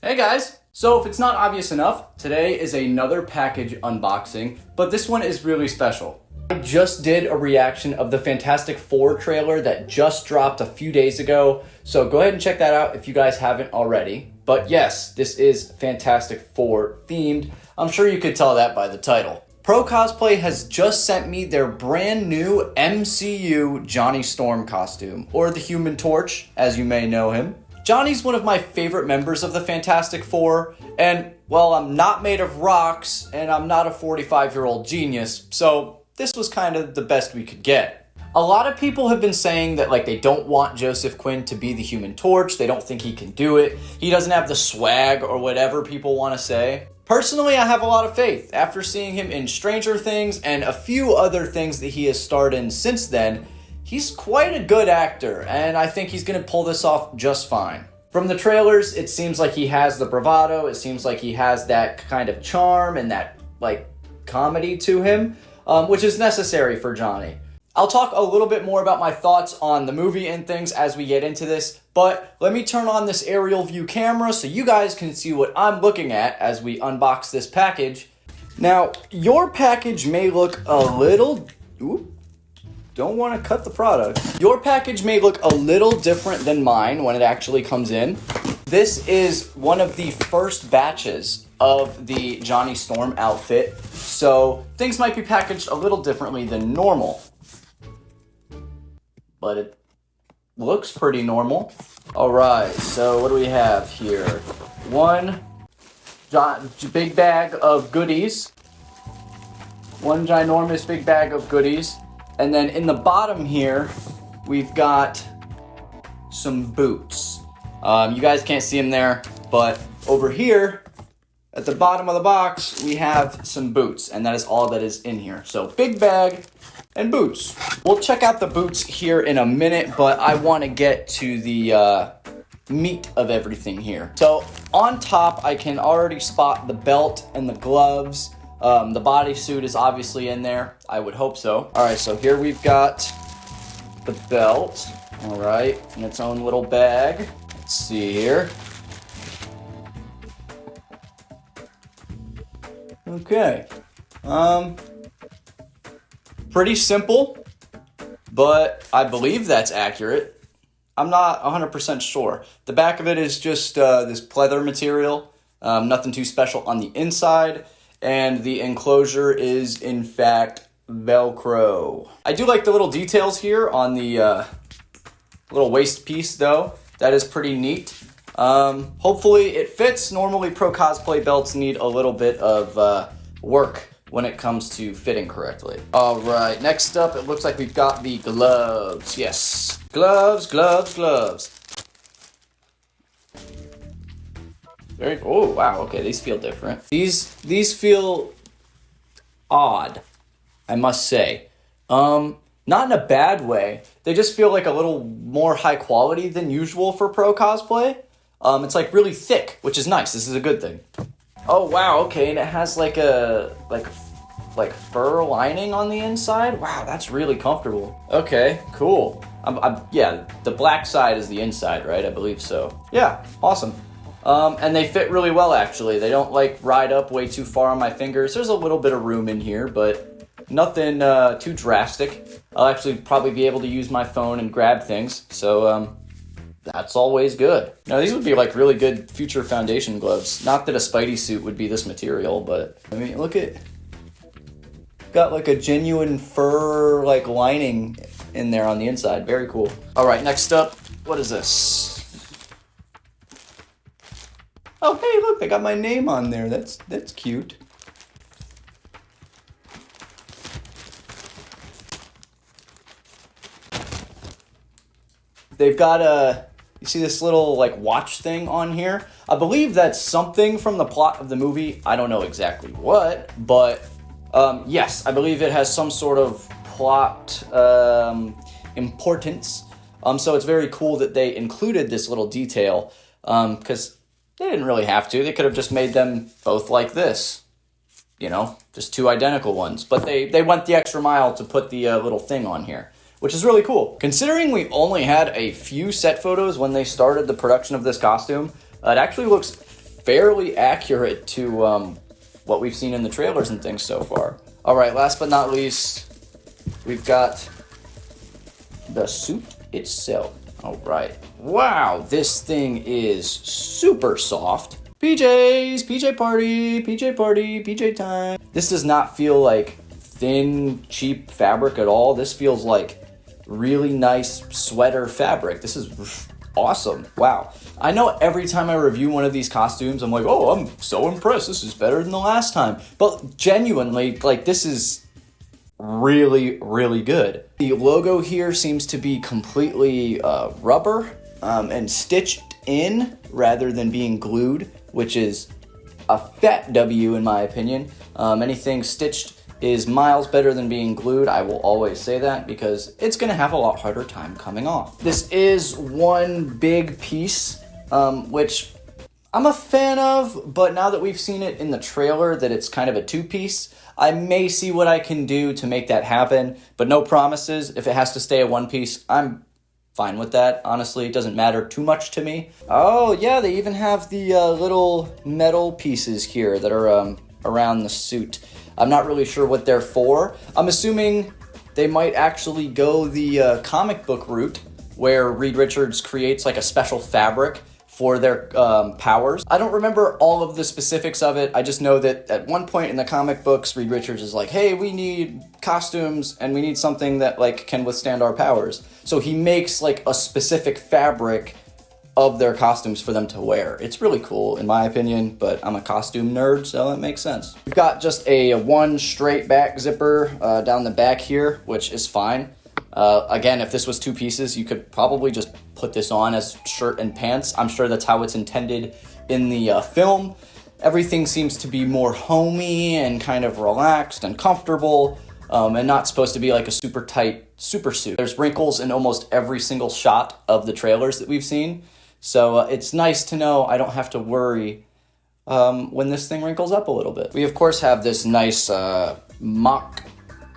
Hey guys! So if it's not obvious enough, today is another package unboxing, but this one is really special. I just did a reaction of the Fantastic Four trailer that just dropped a few days ago, so go ahead and check that out if you guys haven't already. But yes, this is Fantastic Four themed. I'm sure you could tell that by the title. Pro Cosplay has just sent me their brand new MCU Johnny Storm costume, or the Human Torch, as you may know him. Johnny's one of my favorite members of the Fantastic Four, and, well, I'm not made of rocks, and I'm not a 45-year-old genius, so this was kind of the best we could get. A lot of people have been saying that, they don't want Joseph Quinn to be the Human Torch, they don't think he can do it, he doesn't have the swag, or whatever people want to say. Personally, I have a lot of faith. After seeing him in Stranger Things, and a few other things that he has starred in since then, he's quite a good actor, and I think he's going to pull this off just fine. From the trailers, it seems like he has the bravado, it seems like he has that kind of charm and that, comedy to him, which is necessary for Johnny. I'll talk a little bit more about my thoughts on the movie and things as we get into this, but let me turn on this aerial view camera so you guys can see what I'm looking at as we unbox this package. Now, your package may look a little... Don't want to cut the product. Your package may look a little different than mine when it actually comes in. This is one of the first batches of the Johnny Storm outfit, so things might be packaged a little differently than normal. But it looks pretty normal. All right, so what do we have here? One big bag of goodies. One ginormous big bag of goodies. And then in the bottom here, we've got some boots. You guys can't see them there, but over here, at the bottom of the box, we have some boots, and that is all that is in here. So big bag and boots. We'll check out the boots here in a minute, but I want to get to the meat of everything here. So on top, I can already spot the belt and the gloves. The bodysuit is obviously in there. I would hope so. All right, so here we've got the belt. All right, in its own little bag. Let's see here. Okay. Pretty simple, but I believe that's accurate. I'm not 100% sure. The back of it is just this pleather material. Nothing too special on the inside. And the enclosure is, in fact, Velcro. I do like the little details here on the little waist piece, though. That is pretty neat. Hopefully it fits. Normally, Pro Cosplay belts need a little bit of work when it comes to fitting correctly. All right, next up, it looks like we've got the gloves. Yes, gloves, gloves, gloves. Oh, wow, okay, these feel different. These feel odd, I must say. Not in a bad way. They just feel like a little more high quality than usual for Pro Cosplay. It's really thick, which is nice. This is a good thing. Oh, wow, okay, and it has like fur lining on the inside. Wow, that's really comfortable. Okay, cool. Yeah, the black side is the inside, right? I believe so. Yeah, awesome. And they fit really well, actually. They don't, ride up way too far on my fingers. There's a little bit of room in here, but nothing too drastic. I'll actually probably be able to use my phone and grab things, so that's always good. Now, these would be, really good future foundation gloves. Not that a Spidey suit would be this material, but, I mean, look at... Got, a genuine fur, lining in there on the inside. Very cool. All right, next up, what is this? Oh, hey, look, they got my name on there. That's cute. They've got you see this little, watch thing on here? I believe that's something from the plot of the movie. I don't know exactly what, but, yes, I believe it has some sort of plot importance. So it's very cool that they included this little detail, because... They didn't really have to. They could have just made them both like this. Just two identical ones. But they went the extra mile to put the little thing on here, which is really cool. Considering we only had a few set photos when they started the production of this costume, it actually looks fairly accurate to what we've seen in the trailers and things so far. All right, last but not least, we've got the suit itself. All right. Wow, this thing is super soft. PJs, PJ party, PJ party, PJ time. This does not feel like thin, cheap fabric at all. This feels like really nice sweater fabric. This is awesome. Wow. I know every time I review one of these costumes, I'm like, oh, I'm so impressed. This is better than the last time. But genuinely, like, this is really, really good. The logo here seems to be completely rubber and stitched in rather than being glued, which is a fat W in my opinion. Anything stitched is miles better than being glued. I will always say that because it's gonna have a lot harder time coming off. This is one big piece, which I'm a fan of, but now that we've seen it in the trailer that it's kind of a two-piece, I may see what I can do to make that happen, but no promises. If it has to stay a one-piece, I'm fine with that. Honestly, it doesn't matter too much to me. Oh yeah, they even have the little metal pieces here that are around the suit. I'm not really sure what they're for. I'm assuming they might actually go the comic book route where Reed Richards creates like a special fabric for their powers. I don't remember all of the specifics of it. I just know that at one point in the comic books, Reed Richards is like, hey, we need costumes and we need something that like can withstand our powers. So he makes like a specific fabric of their costumes for them to wear. It's really cool in my opinion, but I'm a costume nerd, so it makes sense. We've got just a one straight back zipper down the back here, which is fine. Again, if this was two pieces, you could probably just put this on as shirt and pants. I'm sure that's how it's intended in the film. Everything seems to be more homey and kind of relaxed and comfortable, and not supposed to be like a super tight super suit. There's wrinkles in almost every single shot of the trailers that we've seen, so it's nice to know I don't have to worry when this thing wrinkles up a little bit. We of course have this nice mock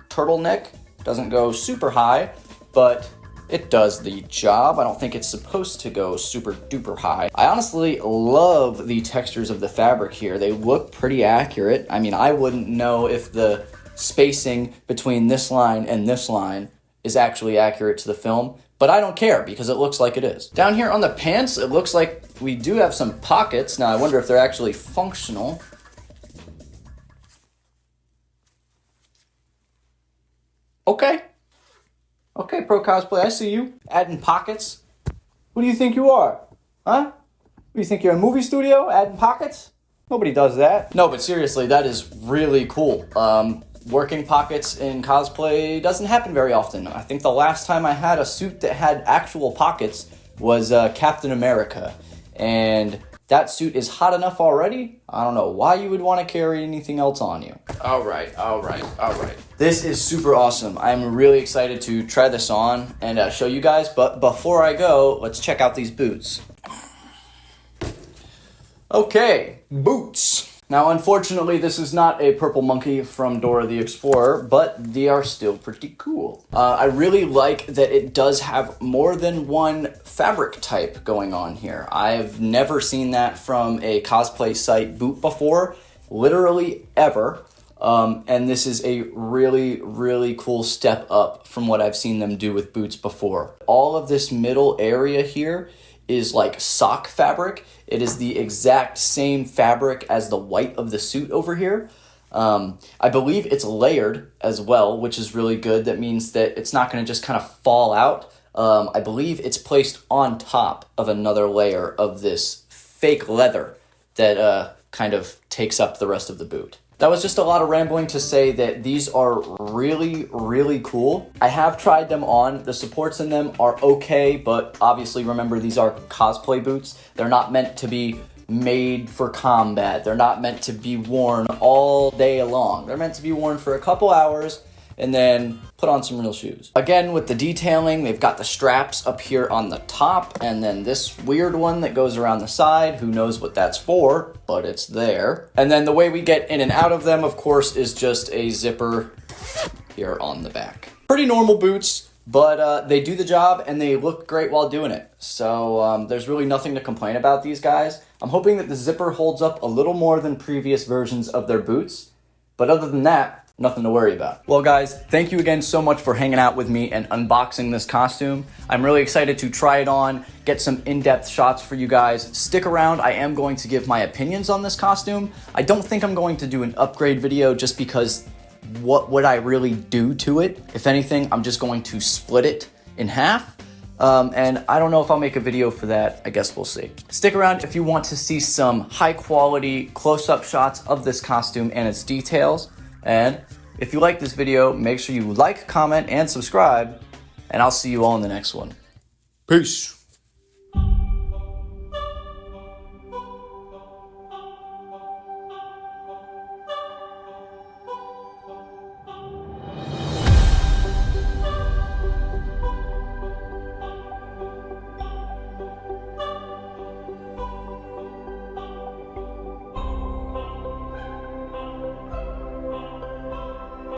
turtleneck. Doesn't go super high, but it does the job. I don't think it's supposed to go super duper high. I honestly love the textures of the fabric here. They look pretty accurate. I mean, I wouldn't know if the spacing between this line and this line is actually accurate to the film, but I don't care because it looks like it is. Down here on the pants, it looks like we do have some pockets. Now, I wonder if they're actually functional. Okay, Pro Cosplay, I see you. Adding pockets. Who do you think you are? Huh? Do you think you're a movie studio adding pockets? Nobody does that. No, but seriously, that is really cool. Working pockets in cosplay doesn't happen very often. I think the last time I had a suit that had actual pockets was Captain America. And that suit is hot enough already. I don't know why you would want to carry anything else on you. All right. This is super awesome. I'm really excited to try this on and show you guys. But before I go, let's check out these boots. Okay, boots. Now, unfortunately, this is not a purple monkey from Dora the Explorer, but they are still pretty cool. I really like that it does have more than one fabric type going on here. I've never seen that from a cosplay site boot before, literally ever. And this is a really, really cool step up from what I've seen them do with boots before. All of this middle area here is like sock fabric. It is the exact same fabric as the white of the suit over here. I believe it's layered as well, which is really good. That means that it's not going to just kind of fall out. I believe it's placed on top of another layer of this fake leather that kind of takes up the rest of the boot. That was just a lot of rambling to say that these are really, really cool. I have tried them on. The supports in them are okay, but obviously remember these are cosplay boots. They're not meant to be made for combat. They're not meant to be worn all day long. They're meant to be worn for a couple hours and then put on some real shoes. Again, with the detailing, they've got the straps up here on the top and then this weird one that goes around the side. Who knows what that's for, but it's there. And then the way we get in and out of them, of course, is just a zipper here on the back. Pretty normal boots, but they do the job and they look great while doing it. So there's really nothing to complain about these guys. I'm hoping that the zipper holds up a little more than previous versions of their boots, but other than that, nothing to worry about. Well guys, thank you again so much for hanging out with me and unboxing this costume. I'm really excited to try it on, get some in-depth shots for you guys. Stick around, I am going to give my opinions on this costume. I don't think I'm going to do an upgrade video just because what would I really do to it? If anything, I'm just going to split it in half. And I don't know if I'll make a video for that. I guess we'll see. Stick around if you want to see some high quality close-up shots of this costume and its details. And if you like this video, make sure you like, comment, and subscribe. And I'll see you all in the next one. Peace.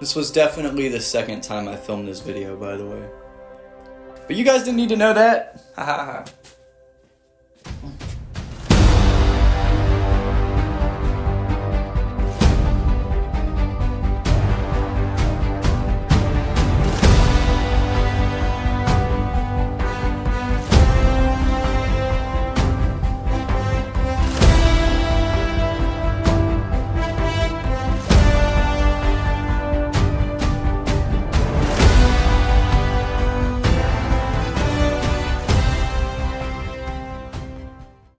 This was definitely the second time I filmed this video, by the way. But you guys didn't need to know that. Ha ha ha.